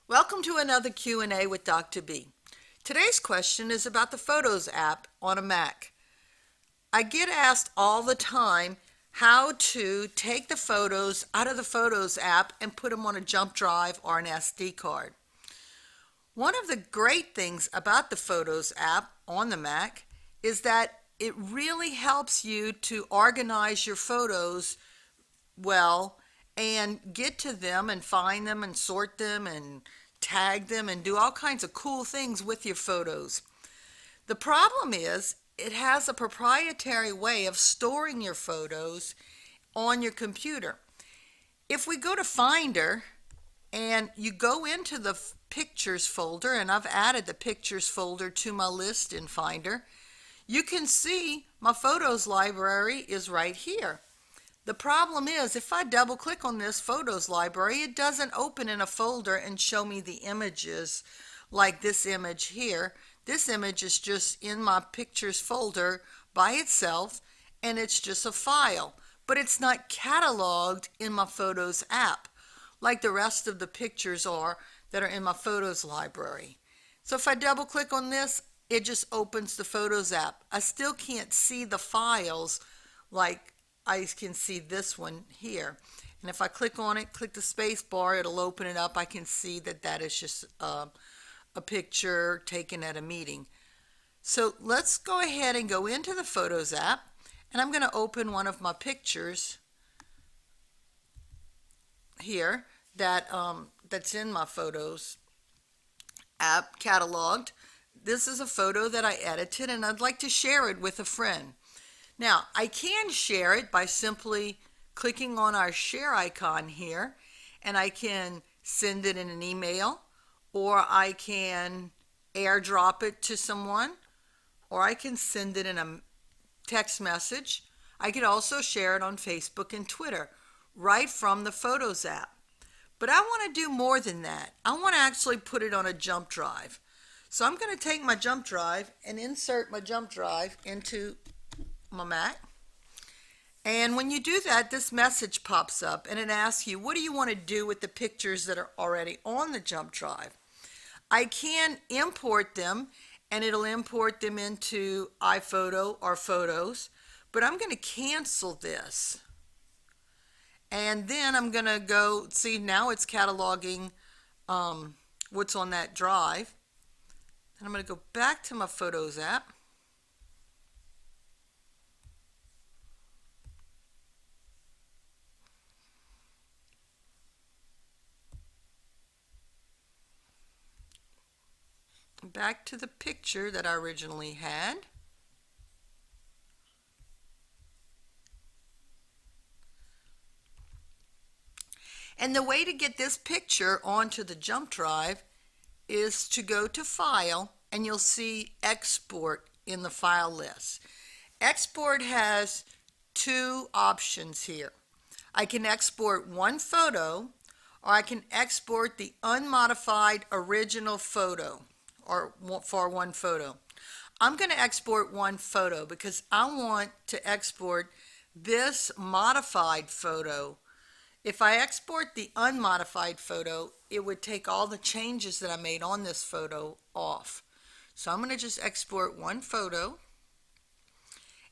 Welcome to another Q&A with Dr. B. Today's question is about the Photos app on a Mac. I get asked all the time how to take the photos out of the Photos app and put them on a jump drive or an SD card. One of the great things about the Photos app on the Mac is that it really helps you to organize your photos well and get to them and find them and sort them and tag them and do all kinds of cool things with your photos. The problem is it has a proprietary way of storing your photos on your computer. If we go to Finder and you go into the Pictures folder, and I've added the Pictures folder to my list in Finder, you can see my photos library is right here. The problem is if I double click on this photos library, it doesn't open in a folder and show me the images like this image here. This image is just in my pictures folder by itself, and it's just a file, but it's not cataloged in my Photos app like the rest of the pictures are that are in my photos library. So if I double click on this, it just opens the Photos app. I still can't see the files like I can see this one here. And if I click on it, click the space bar, it'll open it up. I can see that that is just a picture taken at a meeting. So let's go ahead and go into the Photos app, and I'm going to open one of my pictures here that's in my Photos app cataloged. This is a photo that I edited, and I'd like to share it with a friend. Now, I can share it by simply clicking on our share icon here, and I can send it in an email, or I can airdrop it to someone, or I can send it in a text message. I could also share it on Facebook and Twitter right from the Photos app. But I want to do more than that. I want to actually put it on a jump drive. So I'm going to take my jump drive and insert my jump drive into my Mac. And when you do that, this message pops up and it asks you, what do you want to do with the pictures that are already on the jump drive? I can import them, and it'll import them into iPhoto or Photos, but I'm going to cancel this. And then I'm going to go, see, now it's cataloging what's on that drive. And I'm going to go back to my Photos app. Back to the picture that I originally had. And the way to get this picture onto the jump drive is to go to File, and you'll see Export in the file list. Export has two options here. I can export one photo, or I can export the unmodified original photo, or for one photo. I'm going to export one photo because I want to export this modified photo. If I export the unmodified photo, it would take all the changes that I made on this photo off. So I'm going to just export one photo.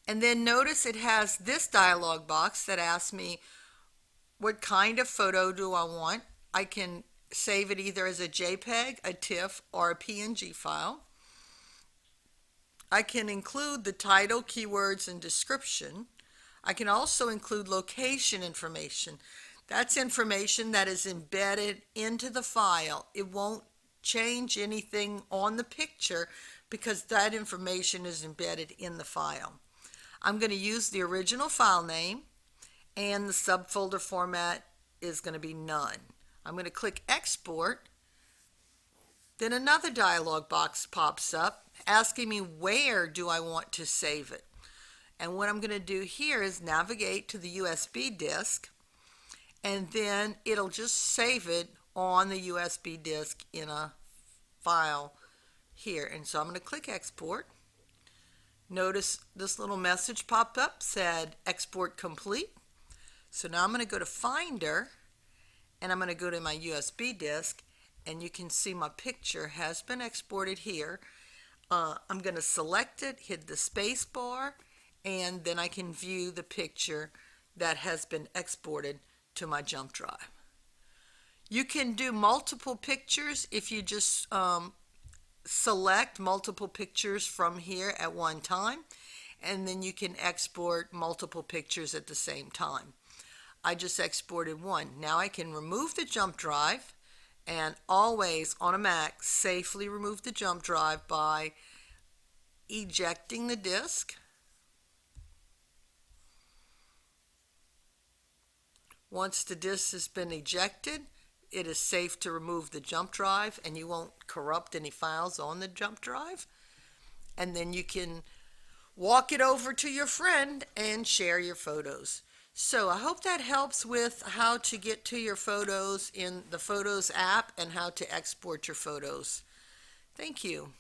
And then notice it has this dialog box that asks me what kind of photo do I want. I can save it either as a JPEG, a TIFF, or a PNG file. I can include the title, keywords, and description. I can also include location information. That's information that is embedded into the file. It won't change anything on the picture because that information is embedded in the file. I'm going to use the original file name, and the subfolder format is going to be none. I'm going to click Export. Then another dialog box pops up asking me where do I want to save it. And what I'm going to do here is navigate to the USB disk, and then it'll just save it on the USB disk in a file here. And so I'm going to click Export. Notice this little message popped up, said Export Complete. So now I'm going to go to Finder, and I'm going to go to my USB disk, and you can see my picture has been exported here. I'm going to select it, hit the space bar, and then I can view the picture that has been exported to my jump drive. You can do multiple pictures if you just select multiple pictures from here at one time, and then you can export multiple pictures at the same time. I just exported one. Now I can remove the jump drive, and always on a Mac safely remove the jump drive by ejecting the disk. Once the disk has been ejected, it is safe to remove the jump drive and you won't corrupt any files on the jump drive. And then you can walk it over to your friend and share your photos. So I hope that helps with how to get to your photos in the Photos app and how to export your photos. Thank you.